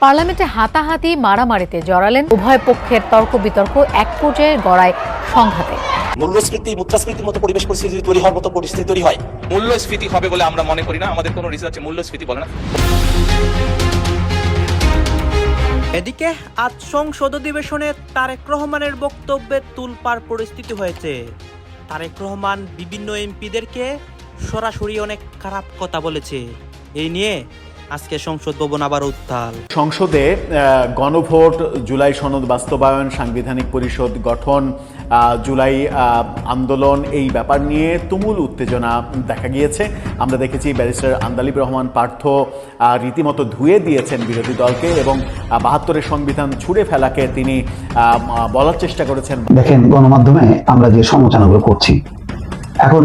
পার্লামেন্টে হাতাহাতি মারামারিতে জড়ালেন উভয় পক্ষের তর্ক বিতর্ক এক পর্যায়ে গড়ায় সংঘাতে। মূল্যস্ফীতি মুদ্রাস্ফীতির মতো পরিবেশ পরিস্থিতি তৈরি হওয়ার মতো পরিস্থিতি তৈরি হয়। মূল্যস্ফীতি হবে বলে আমরা মনে করি না, আমাদের কোনো রিসার্চে মূল্যস্ফীতি বলে না। এদিকে আজ সংসদ অধিবেশনে তারেক রহমানের বক্তব্যে তুলপাড় পরিস্থিতি হয়েছে। তারেক রহমান বিভিন্ন এমপিদেরকে সরাসরি অনেক খারাপ কথা বলেছে। এই নিয়ে আজকে সংসদ ভবন আবার উত্তাল। সংসদে গণভোট, জুলাই সনদ বাস্তবায়ন, সাংবিধানিক পরিষদ গঠন, জুলাই আন্দোলন, এই ব্যাপার নিয়ে তুমুল উত্তেজনা দেখা গিয়েছে। আমরা দেখেছি ব্যারিস্টার আন্দালিব রহমান পার্থ রীতিমতো ধুয়ে দিয়েছেন বিরোধী দলকে এবং ৭২-এর সংবিধান ছুঁড়ে ফেলাকে তিনি বলার চেষ্টা করেছেন। দেখেন, গণমাধ্যমে আমরা যে সমালোচনাগুলো করছি, এখন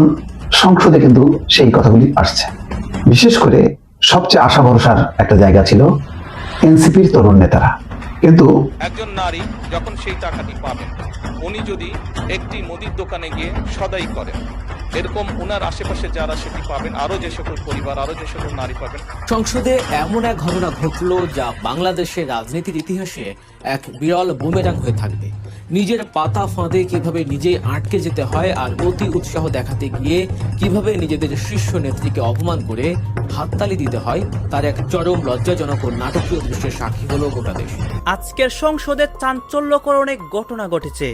সংসদে কিন্তু সেই কথাগুলি আসছে। বিশেষ করে সবচেয়ে আশা ভরসার একটা জায়গা ছিল এনসিপির তরুণ নেতারা, কিন্তু একজন নারী যখন সেই টাকাটি পাবেন, উনি যদি একটি মুদির দোকানে গিয়ে সদাই করেন, এরকম উনার আশেপাশে যারা সেটি পাবেন, আরো যে সকল পরিবার, আরো যে সকল নারী পাবেন। সংসদে এমন এক ঘটনা ঘটলো যা বাংলাদেশের রাজনীতির ইতিহাসে এক বিরল বুমেরাং হয়ে থাকবে। নিজের পাতা ফাঁদে কিভাবে নিজে আটকে যেতে হয় আর অতি উৎসাহ দেখাতে গিয়ে কিভাবে নিজেদের শীর্ষ নেত্রীকে অপমান করে হাততালি দিতে হয়, তার এক চরম লজ্জাজনক ও নাটকীয় দৃশ্যের সাক্ষী হলো গোটা দেশ। আজকের সংসদে চাঞ্চল্যকর অনেক ঘটনা ঘটেছে।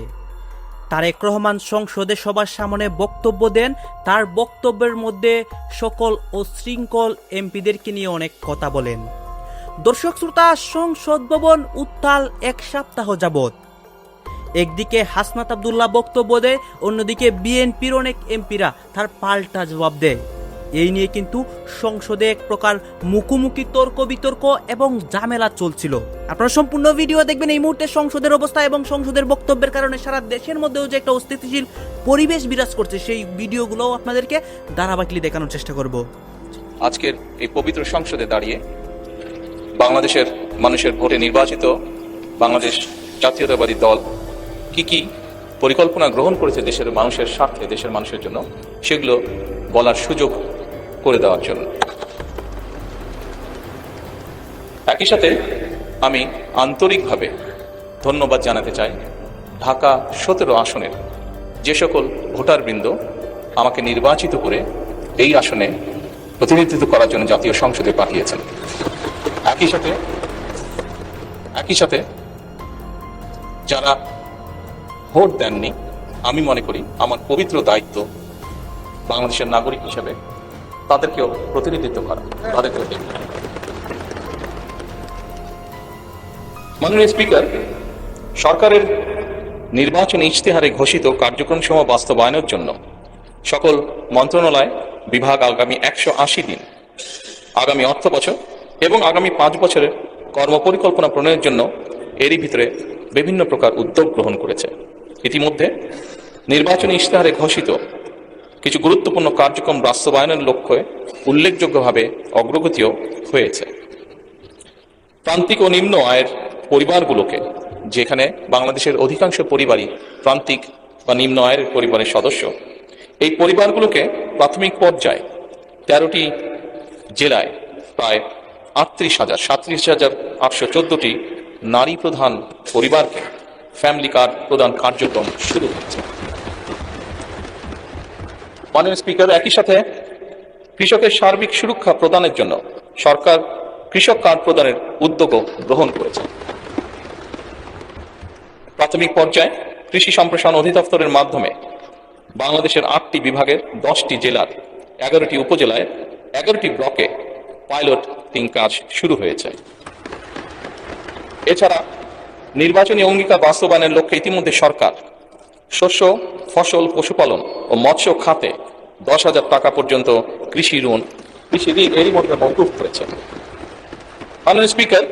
তারেক রহমান সংসদে সবার সামনে বক্তব্য দেন। তার বক্তব্যের মধ্যে সকল অশৃঙ্খল এমপিদেরকে নিয়ে অনেক কথা বলেন। দর্শক শ্রোতা, সংসদ ভবন উত্তাল এক সপ্তাহ যাবৎ। একদিকে হাসনাত আব্দুল্লাহ বক্তব্য দেয়, অন্যদিকে বিএনপির অনেক এমপিরা তার পাল্টা জবাব দেয়। এই নিয়ে কিন্তু সংসদে এক প্রকার মুখোমুখি তর্ক বিতর্ক এবং ঝামেলা চলছিল। আপনারা সম্পূর্ণ ভিডিও দেখবেন। এই মুহূর্তে সংসদের অবস্থা এবং সংসদের বক্তব্যের কারণে সারা দেশের মধ্যেও যে একটা অস্থিতিশীল পরিবেশ বিরাজ করছে, সেই ভিডিওগুলো আপনাদেরকে ধারাবাহিকলি দেখানোর চেষ্টা করব। আজকের এই পবিত্র সংসদে দাঁড়িয়ে বাংলাদেশের মানুষের ভোটে নির্বাচিত বাংলাদেশ জাতীয়তাবাদী দল কি কি পরিকল্পনা গ্রহণ করেছে দেশের মানুষের স্বার্থে, দেশের মানুষের জন্য, সেগুলো বলার সুযোগ করে দেওয়ার জন্য। একই সাথে আমি আন্তরিকভাবে ধন্যবাদ জানাতে চাই ঢাকা 17 আসনের যে সকল ভোটারবৃন্দ আমাকে নির্বাচিত করে এই আসনে প্রতিনিধিত্ব করার জন্য জাতীয় সংসদে পাঠিয়েছেন। একই সাথে যারা ভোট দেননি, আমি মনে করি আমার পবিত্র দায়িত্ব বাংলাদেশের নাগরিক হিসেবে তাদেরকেও প্রতিনিধিত্ব করা, তাদেরকেও। মাননীয় স্পিকার, সরকারের নির্বাচন ইশতেহারে ঘোষিত কার্যক্রমসমূহ বাস্তবায়নের জন্য সকল মন্ত্রণালয় বিভাগ আগামী 180 দিন, আগামী অর্থ বছর এবং আগামী 5 বছরের কর্মপরিকল্পনা প্রণয়নের জন্য এরই ভিতরে বিভিন্ন প্রকার উদ্যোগ গ্রহণ করেছে। ইতিমধ্যে নির্বাচনী ইশতেহারে ঘোষিত কিছু গুরুত্বপূর্ণ কার্যক্রম বাস্তবায়নের লক্ষ্যে উল্লেখযোগ্যভাবে অগ্রগতিও হয়েছে। প্রান্তিক ও নিম্ন আয়ের পরিবারগুলোকে, যেখানে বাংলাদেশের অধিকাংশ পরিবারই প্রান্তিক বা নিম্ন আয়ের পরিবারের সদস্য, এই পরিবারগুলোকে প্রাথমিক পর্যায়ে 13টি জেলায় প্রায় 37,814টি নারী প্রধান পরিবারকে ফ্যামিলি কার্ড প্রদান কার্যক্রম শুরু হয়েছে। মাননীয় স্পিকার, একই সাথে কৃষকের সার্বিক সুরক্ষা প্রদানের জন্য সরকার কৃষক কার্ড প্রদানের উদ্যোগও গ্রহণ করেছে। প্রাথমিক পর্যায়ে কৃষি সম্প্রসারণ অধিদপ্তরের মাধ্যমে বাংলাদেশের 8টি বিভাগের 10টি জেলার 11টি উপজেলায় 11টি ব্লকে পাইলট কাজ শুরু হয়েছে। এছাড়া নির্বাচনী অঙ্গীকার বাস্তবায়নের লক্ষ্যে ইতিমধ্যে সরকার শস্য, ফসল, পশুপালন ও মৎস্য খাতে 10,000 টাকা পর্যন্ত কৃষি ঋণ এরই মধ্যে মওকুফ করেছে। মাননীয় স্পিকার,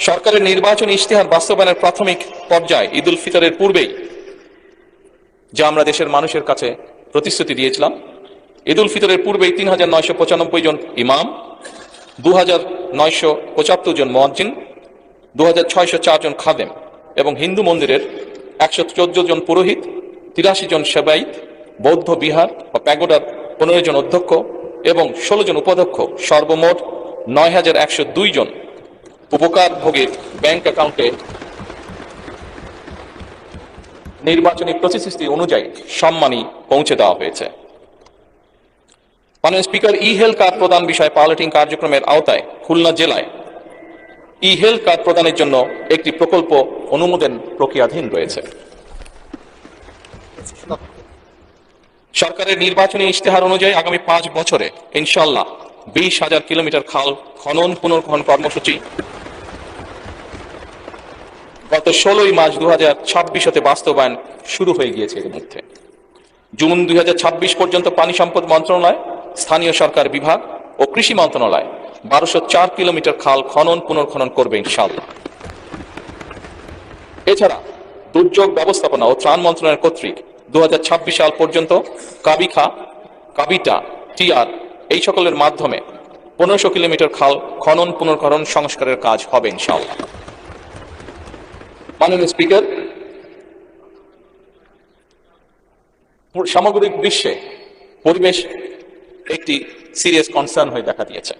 সরকারের নির্বাচনী ইশতেহার বাস্তবায়নের প্রাথমিক পর্যায়ে ঈদ উল ফিতরের পূর্বেই যা আমরা দেশের মানুষের কাছে প্রতিশ্রুতি দিয়েছিলাম, ঈদ উল ফিতরের পূর্বেই 3,995 জন ইমাম, 2,975 জন মুয়াজ্জিন, 2,604 জন খাদেম এবং হিন্দু মন্দিরের 114 জন পুরোহিত, 83 জন সেবায়িত, বৌদ্ধ বিহার ও প্যাগোডার 15 জন অধ্যক্ষ এবং 16 জন উপাধ্যক্ষ, সর্বমোট 9,102 জন উপকারভোগীর ব্যাংক অ্যাকাউন্টে নির্বাচনী প্রতিশ্রুতি অনুযায়ী সম্মানী পৌঁছে দেওয়া হয়েছে। মাননীয় স্পিকার, ই হেলথ কার্ড প্রদান বিষয়ে পাইলটিং কার্যক্রমের আওতায় খুলনা জেলায় ই হেলথ কার্ড প্রদানের জন্য একটি প্রকল্প অনুমোদন প্রক্রিয়াধীন রয়েছে। সরকারের নির্বাচনী ইশতেহার অনুযায়ী আগামী 5 বছরে ইনশাআল্লাহ 20,000 কিলোমিটার খাল খনন পুনর্খনন কর্মসূচি গত 16 মার্চ 2026 হতে বাস্তবায়ন শুরু হয়ে গিয়েছে। এর মধ্যে জুন 2026 পর্যন্ত পানি সম্পদ মন্ত্রণালয়, স্থানীয় সরকার বিভাগ ও কৃষি মন্ত্রণালয় 1204 কিলোমিটার খাল খনন পুনর্খনন করবে ইনশাআল্লাহ। এছাড়া দুর্যোগ ব্যবস্থাপনা ও ত্রাণ মন্ত্রণালয় কর্তৃক 2026 সাল পর্যন্ত কাবিখা, কাবিটা, টিআর এই সকলের মাধ্যমে 1500 কিলোমিটার খাল খনন পুনর্খনন সংস্কারের কাজ হবে ইনশাআল্লাহ। মাননীয় স্পিকার, সামগ্রিক বিশ্বে পরিবেশ একটি সিরিয়াস কনসার্ন হয়ে দেখা দিয়েছে।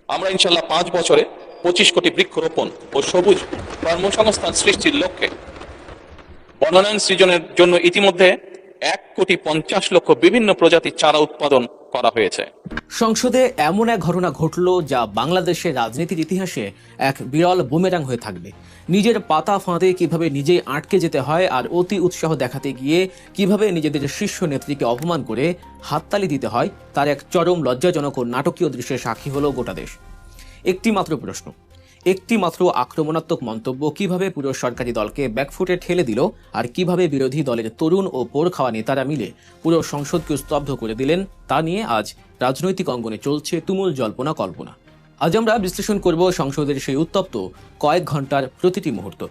আমরা ইনশাআল্লাহ 5 বছরে 25 কোটি বৃক্ষরোপণ ও সবুজ কর্মসংস্থান সৃষ্টির লক্ষ্যে বনায়ন সৃজনের জন্য ইতিমধ্যে 1,50,00,000 বিভিন্ন প্রজাতির চারা উৎপাদন করা হয়েছে। সংসদে এমন এক ঘটনা ঘটল যা বাংলাদেশের রাজনীতির ইতিহাসে এক বিরল বুমেরাং হয়ে থাকবে। নিজের পাতা ফাঁদে কিভাবে নিজেই আটকে যেতে হয় আর অতি উৎসাহ দেখাতে গিয়ে কিভাবে নিজেদের শীর্ষ নেত্রীকে অপমান করে হাততালি দিতে হয় তার এক চরম লজ্জাজনক ও নাটকীয় দৃশ্যের সাক্ষী হলো গোটা দেশ। একটি মাত্র প্রশ্ন, একটি মাত্র আক্রমণাত্মক মন্তব্য কিভাবে পুরো সরকারি দলকে ব্যাকফুটে ঠেলে দিল আর কিভাবে বিরোধী দলের তরুণ ও পোড় খাওয়া নেতারা মিলে পুরো সংসদকে স্তব্ধ করে দিলেন তা নিয়ে আজ রাজনৈতিক অঙ্গনে চলছে তুমুল জল্পনা কল্পনা। আজ আমরা বিশ্লেষণ করব সংসদের সেই উত্তপ্ত কয়েক ঘন্টার প্রতিটি মুহূর্ত।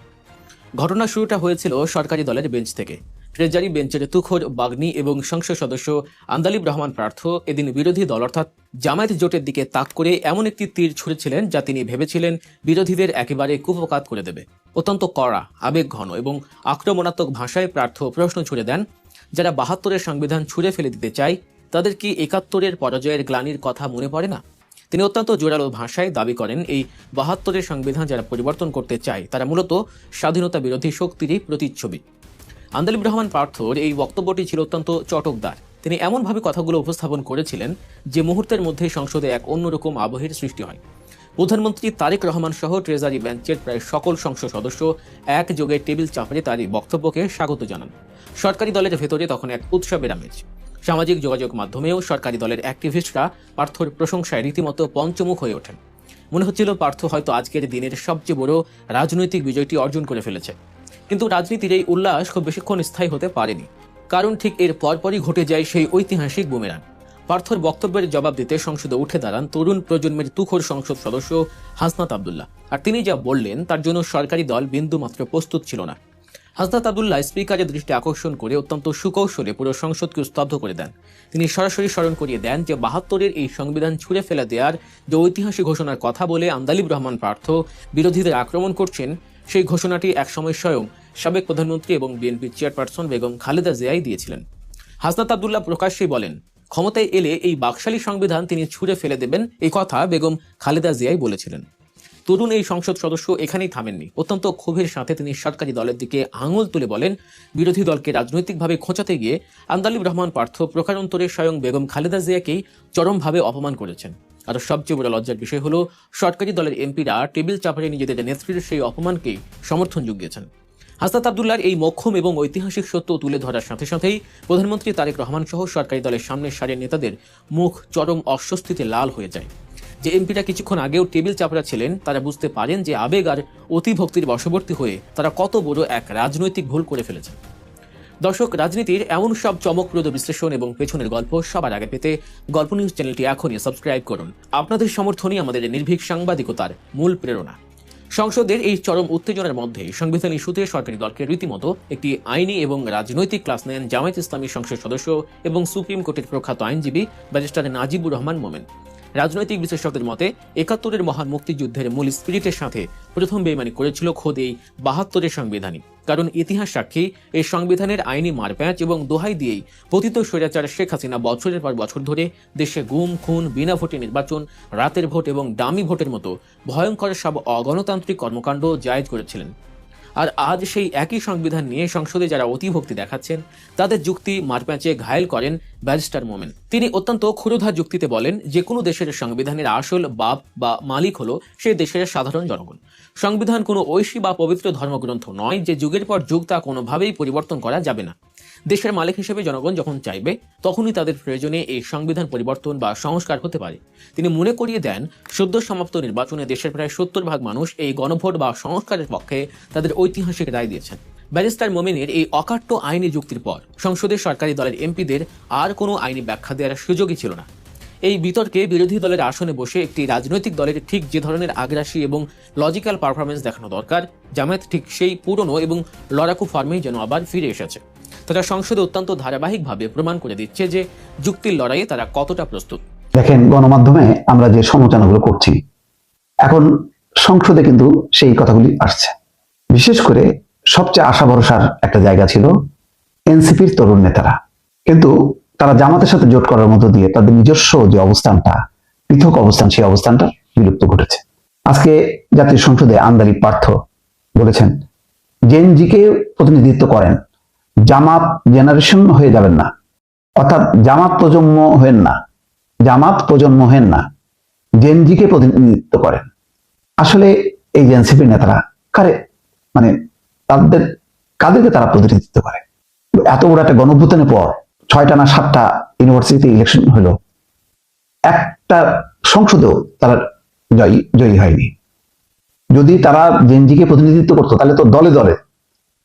ঘটনা শুরুটা হয়েছিল সরকারি দলের বেঞ্চ থেকে। ট্রেজারি বেঞ্চের তুখোর বাগনি এবং সংসদ সদস্য আন্দালিব রহমান পার্থ এদিন বিরোধী দল অর্থাৎ জামায়াত জোটের দিকে তাক করে এমন একটি তীর ছুঁড়েছিলেন যা তিনি ভেবেছিলেন বিরোধীদের একেবারে কুপকাত করে দেবে। অত্যন্ত কড়া, আবেগ ঘন এবং আক্রমণাত্মক ভাষায় পার্থ প্রশ্ন ছুড়ে দেন, যারা 72-এর সংবিধান ছুঁড়ে ফেলে দিতে চায় তাদের কি 71-এর পরাজয়ের গ্লানির কথা মনে পড়ে না? তিনি অত্যন্ত জোরালো ভাষায় দাবি করেন এই 72-এর সংবিধান যারা পরিবর্তন করতে চায় তারা মূলত স্বাধীনতা বিরোধী শক্তিরই প্রতিচ্ছবি। আন্দালিব রহমান পার্থর এই বক্তব্যটি ছিল অত্যন্ত চটকদার। তিনি এমনভাবে কথাগুলো উপস্থাপন করেছিলেন যে মুহূর্তের মধ্যে সংসদে এক অন্যরকম আবহের সৃষ্টি হয়। প্রধানমন্ত্রী তারেক রহমান সহ ট্রেজারি বেঞ্চের প্রায় সকল সংসদ সদস্য একযোগে টেবিল চাপড়ে তার এই বক্তব্যকে স্বাগত জানান। সরকারি দলের ভেতরে তখন এক উৎসবের আমেজ। সামাজিক যোগাযোগ মাধ্যমেও সরকারি দলের অ্যাক্টিভিস্টরা পার্থর প্রশংসায় রীতিমতো পঞ্চমুখ হয়ে ওঠেন। মনে হচ্ছিল পার্থ হয়তো আজকের দিনের সবচেয়ে বড় রাজনৈতিক বিজয়টি অর্জন করে ফেলেছে। কিন্তু রাজনীতির এই উল্লাস খুব বেশিক্ষণ স্থায়ী হতে পারেনি, কারণ ঠিক এর পরপরই ঘটে যায় সেই ঐতিহাসিক বুমেরাং। পার্থর বক্তব্যের জবাব দিতে সংসদে উঠে দাঁড়ান তরুণ প্রজন্মের তুখোর সংসদ সদস্য হাসনাত আবদুল্লাহ। আর তিনি যা বললেন তার জন্য সরকারি দল বিন্দুমাত্র প্রস্তুত ছিল না। হাসনাত আবদুল্লাহ স্পিকারের দৃষ্টি আকর্ষণ করে অত্যন্ত সুকৌশলে পুরো সংসদকে স্তব্ধ করে দেন। তিনি সরাসরি স্মরণ করিয়ে দেন যে 72-এর এই সংবিধান ছুঁড়ে ফেলে দেওয়ার যে ঐতিহাসিক ঘোষণার কথা বলে আন্দালিব রহমান পার্থ বিরোধীদের আক্রমণ করছেন, সেই ঘোষণাটি একসময় স্বয়ং সাবেক প্রধানমন্ত্রী এবং বিএনপির চেয়ারপারসন বেগম খালেদা জিয়াই দিয়েছিলেন। হাসনাত আবদুল্লাহ প্রকাশ্যেই বলেন, ক্ষমতায় এলে এই বাকশালী সংবিধান তিনি ছুঁড়ে ফেলে দেবেন, এই কথা বেগম খালেদা জিয়াই বলেছিলেন। তরুণ এই সংসদ সদস্য এখানেই থামেননি। অত্যন্ত ক্ষোভের সাথে তিনি সরকারি দলের দিকে আঙুল তুলে বলেন, বিরোধী দলকে রাজনৈতিকভাবে খোঁচাতে গিয়ে আন্দালিব রহমান পার্থ প্রকারান্তরে স্বয়ং বেগম খালেদা জিয়াকেই চরমভাবে অপমান করেছেন। আর সবচেয়ে বড় লজ্জার বিষয় হলো সরকারি দলের এমপিরা টেবিল চাপড়ে নিজেদের নেত্রীর সেই অপমানকেই সমর্থন জুগিয়েছেন। হাসনাত আবদুল্লাহর এই মোক্ষম এবং ঐতিহাসিক সত্য তুলে ধরার সাথে সাথেই প্রধানমন্ত্রী তারেক রহমান সহ সরকারি দলের সামনের সারির নেতাদের মুখ চরম অস্বস্তিতে লাল হয়ে যায়। যে এমপিরা কিছুক্ষণ আগেও টেবিল চাপড়া ছিলেন তারা বুঝতে পারেন যে আবেগ আর অতিভক্তির বশবর্তী হয়ে তারা কত বড় এক রাজনৈতিক ভুল করে ফেলেছেন। দর্শক, রাজনীতির এমন সব চমকপ্রদ বিশ্লেষণ এবং পেছনের গল্প সবার আগে পেতে গল্প নিউজ চ্যানেলটি এখনই সাবস্ক্রাইব করুন। আপনাদের সমর্থনই আমাদের নির্ভীক সাংবাদিকতার মূল প্রেরণা। সংসদের এই চরম উত্তেজনার মধ্যে সংবিধান ইস্যুতে সরকারি দলকে রীতিমতো একটি আইনি এবং রাজনৈতিক ক্লাস নেন জামায়াত ইসলামী সংসদ সদস্য এবং সুপ্রিম কোর্টের প্রখ্যাত আইনজীবী ব্যারিস্টার নাজিবুর রহমান মোমেন। রাজনৈতিক বিশ্লেষকদের মতে 71-এর মহান মুক্তিযুদ্ধের মূল স্পিরিটের সাথে প্রথম বেইমানি করেছিল খোদ এই 72-এর সংবিধানই। কারণ ইতিহাস সাক্ষী এই সংবিধানের আইনি মারপ্যাঁচ এবং দোহাই দিয়েই পতিত স্বৈরাচার শেখ হাসিনা বছরের পর বছর ধরে দেশে গুম খুন, বিনা ভোটে নির্বাচন, রাতের ভোট এবং ডামি ভোটের মতো ভয়ঙ্কর সব অগণতান্ত্রিক কর্মকাণ্ড জায়েজ করেছিলেন। আর আজ সেই একই সংবিধান নিয়ে সংসদে যারা অতিভক্তি দেখাচ্ছেন তাদের যুক্তি মারপ্যাঁচে ঘায়েল করেন ব্যারিস্টার মোমেন। তিনি অত্যন্ত ক্ষুরোধা যুক্তিতে বলেন, যে কোনো দেশের সংবিধানের আসল বাপ বা মালিক হলো সেই দেশের সাধারণ জনগণ। সংবিধান কোনো ঐশী বা পবিত্র ধর্মগ্রন্থ নয় যে যুগের পর যুগ তা কোনোভাবেই পরিবর্তন করা যাবে না। দেশের মালিক হিসেবে জনগণ যখন চাইবে তখনই তাদের প্রয়োজনে এই সংবিধান পরিবর্তন বা সংস্কার হতে পারে। তিনি মনে করিয়ে দেন, সদ্য সমাপ্ত নির্বাচনে দেশের প্রায় 70% মানুষ এই গণভোট বা সংস্কারের পক্ষে তাদের ঐতিহাসিক রায় দিয়েছেন। ব্যারিস্টার মোমেনের এই অকাট্য আইনি যুক্তির পর সংসদে সরকারি দলের এমপিদের আর কোনো আইনি ব্যাখ্যা দেওয়ার সুযোগই ছিল না। এই বিতর্কে বিরোধী দলের আসনে বসে একটি রাজনৈতিক দলের ঠিক যে ধরনের আগ্রাসী এবং লজিক্যাল পারফরমেন্স দেখানো দরকার, জামায়াত ঠিক সেই পুরনো এবং লড়াকু ফর্মেই যেন আবার ফিরে এসেছে। তারা সংসদে অত্যন্ত ধারাবাহিকভাবে প্রমাণ করে দিচ্ছে যে যুক্তির লড়াইয়ে তারা কতটা প্রস্তুত। দেখেন, গণমাধ্যমে আমরা যে সমালোচনাগুলো করছি, এখন সংসদে কিন্তু সেই কথাগুলি আসছে। বিশেষ করে সবচেয়ে আশা ভরসার একটা জায়গা ছিল এনসিপির তরুণ নেতারা, কিন্তু তারা জামাতের সাথে জোট করার মধ্য দিয়ে তাদের নিজস্ব যে অবস্থানটা, পৃথক অবস্থান, সেই অবস্থানটা বিলুপ্ত ঘটেছে। আজকে জাতীয় সংসদে আন্দালিব পার্থ বলেছেন, জেনজিকে প্রতিনিধিত্ব করেন, জামাত জেনারেশন হয়ে যাবেন না, অর্থাৎ জামাত প্রজন্ম হেন না, জেনজিকে প্রতিনিধিত্ব করেন। আসলে এই এনসিপির নেতারা কাদেরকে তারা প্রতিনিধিত্ব করে? এত বড় একটা গণঅভ্যুত্থানের পর 6টা না 7টা ইউনিভার্সিটি ইলেকশন হলো, একটা সংসদেও তারা জয়ী হয়নি। যদি তারা জেনজিকে প্রতিনিধিত্ব করতো তাহলে তো দলে দলে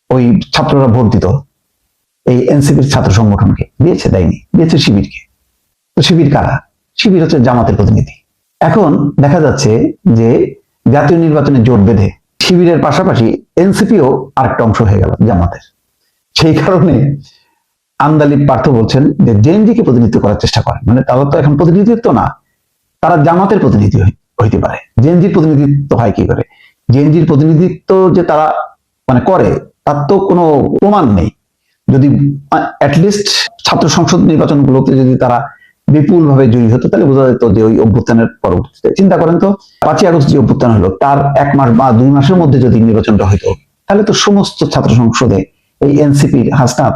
ওই ছাত্ররা ভোট দিত এই এনসিপির ছাত্র সংগঠনকে। দেয়নি, দিয়েছে শিবিরকে। তো শিবির কারা? শিবির হচ্ছে জামাতের প্রতিনিধি। এখন দেখা যাচ্ছে যে জাতীয় নির্বাচনে জোট বেঁধে শিবিরের পাশাপাশি এনসিপিও আরেকটা অংশ হয়ে গেল জামাতের। সেই কারণে আন্দালিব পার্থ বলছেন যে জেনজিকে প্রতিনিধিত্ব করার চেষ্টা করেন, মানে তারা তো এখন প্রতিনিধিত্ব না, তারা জামাতের প্রতিনিধি হইতে পারে। জেনজির প্রতিনিধিত্ব হয় কি করে? জেনজির প্রতিনিধিত্ব যে তারা করে, তার তো কোনো প্রমাণ নেই। যদি অ্যাটলিস্ট ছাত্র সংসদ নির্বাচনগুলোতে যদি তারা বিপুল ভাবে জয়ী হতো, তাহলে বোঝা যেত যে ওই অভ্যুত্থানের পরবর্তীতে, চিন্তা করেন তো, 5ই আগস্ট যে অভ্যুত্থান হলো তার 1 মাস বা 2 মাসের মধ্যে যদি নির্বাচনটা হইতো, তাহলে তো সমস্ত ছাত্র সংসদে এই এনসিপির হাসনাত,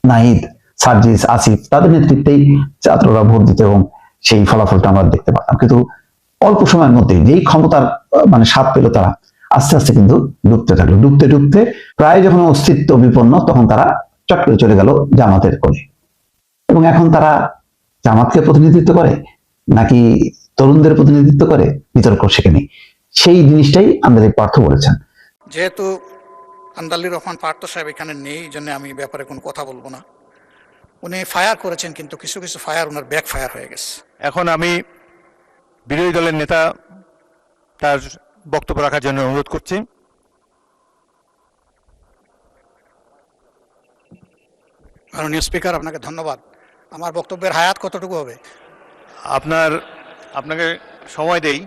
নাহিদ, সার্জিস, আসিফ তাদের নেতৃত্বেই ছাত্ররা ভোট দিত এবং সেই ফলাফলটা আমরা দেখতে পারতাম। কিন্তু অল্প সময়ের মধ্যে যেই ক্ষমতার স্বাদ পেল, তারা আস্তে আস্তে কিন্তু ডুবতে প্রায় যখন অস্তিত্ব বিপন্ন, তখন তারা চট করে চলে গেল জামাতের কোণে। এবং এখন তারা জামাতকে প্রতিনিধিত্ব করে নাকি তরুণদের প্রতিনিধিত্ব করে, বিতর্ক সেখানে। সেই জিনিসটাই আন্দালিব পার্থ বলেছেন। যেহেতু আন্দালিব রহমান পার্থ সাহেব এখানে নেই, এই জন্য আমি ব্যাপারে কোনো কথা বলবো না। উনি ফায়ার করেছেন, কিন্তু কিছু ফায়ার ওনার ব্যাক ফায়ার হয়ে গেছে। এখন আমি বিরোধী দলের নেতা তার বক্তব্য রাখার জন্য অনুরোধ করছি। মাননীয় স্পিকার, আপনাকে ধন্যবাদ। আমার বক্তব্যের হায়াত কতটুকু হবে? আপনাকে সময় দেই।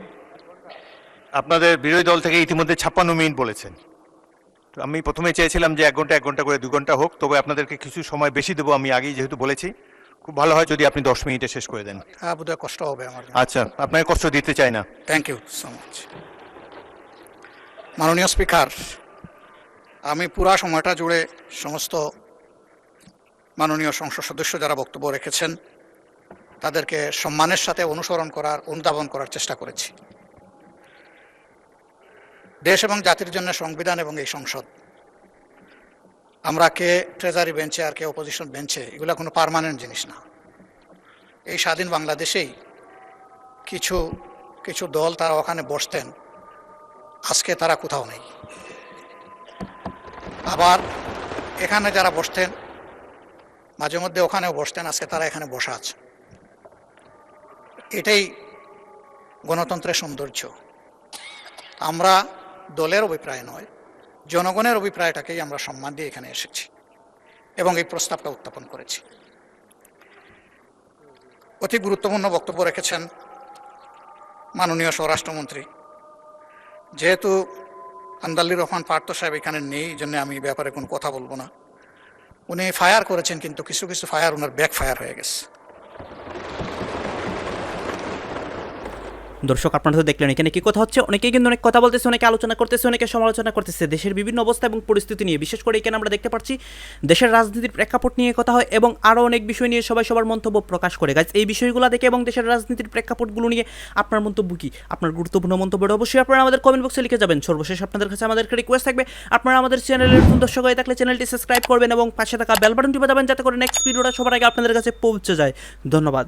আপনাদের বিরোধী দল থেকে ইতিমধ্যে 56 মিনিট বলেছেন। তো আমি প্রথমে চেয়েছিলাম যে 1 ঘন্টা 1 ঘন্টা করে 2 ঘন্টা হোক, তবে আপনাদেরকে কিছু সময় বেশি দেবো। আমি আগেই যেহেতু বলেছি, খুব ভালো হয় যদি আপনি 10 মিনিটে শেষ করে দেন। হ্যাঁ, বোধহয় কষ্ট হবে আমার। আচ্ছা, আপনাকে কষ্ট দিতে চাই না। Thank you so much. মাননীয় স্পিকার, আমি পুরা সময়টা জুড়ে সমস্ত মাননীয় সংসদ সদস্য যারা বক্তব্য রেখেছেন তাদেরকে সম্মানের সাথে অনুধাবন করার চেষ্টা করেছি। দেশ এবং জাতির জন্য সংবিধান এবং এই সংসদ, আমরা কে ট্রেজারি বেঞ্চে আর কে অপোজিশন বেঞ্চে, এগুলো কোনো পার্মানেন্ট জিনিস না। এই স্বাধীন বাংলাদেশেই কিছু দল তারা ওখানে বসতেন, আজকে তারা কোথাও নেই। আবার এখানে যারা বসতেন, মাঝে মধ্যে ওখানেও বসতেন, আজকে তারা এখানে বসা আছে। এটাই গণতন্ত্রের সৌন্দর্য। আমরা দলের অভিপ্রায় নয়, জনগণের অভিপ্রায়টাকেই আমরা সম্মান দিয়ে এখানে এসেছি এবং এই প্রস্তাবটা উত্থাপন করেছি। অতি গুরুত্বপূর্ণ বক্তব্য রেখেছেন মাননীয় স্বরাষ্ট্রমন্ত্রী। যেহেতু আন্দালির রহমান পার্থ সাহেব এখানে নেই, এই জন্য আমি এই ব্যাপারে কোনো কথা বলবো না। উনি ফায়ার করেছেন, কিন্তু কিছু কিছু ফায়ার ওনার ব্যাক ফায়ার হয়ে গেছে। দর্শক, আপনারা তো দেখলেন এখানে কি কথা হচ্ছে। অনেকেই কিন্তু অনেক কথা বলতেছে, অনেকে আলোচনা করতেছে, অনেকে সমালোচনা করতেছে দেশের বিভিন্ন অবস্থা এবং পরিস্থিতি নিয়ে। বিশেষ করে এখানে আমরা দেখতে পাচ্ছি দেশের রাজনীতির প্রেক্ষাপট নিয়ে কথা হয় এবং আরও অনেক বিষয় নিয়ে সবাই সবার মন্তব্য প্রকাশ করে। গাইজ, এই বিষয়গুলো দেখে এবং দেশের রাজনীতির প্রেক্ষাপটগুলো নিয়ে আপনার মন্তব্য কি? আপনার গুরুত্বপূর্ণ মন্তব্যটা অবশ্যই আপনারা আমাদের কমেন্ট বক্সে লিখে যাবেন। সর্বশেষ আপনাদের কাছে আমাদের একটা রিকোয়েস্ট থাকবে, আপনারা আমাদের চ্যানেলের নতুন দর্শক হয়ে থাকলে চ্যানেলটি সাবস্ক্রাইব করবেন এবং পাশে থাকা বেল বাটনটি বাজাবেন, যাতে করে নেক্সট ভিডিওটা সবার আগে আপনাদের কাছে পৌঁছে যায়। ধন্যবাদ।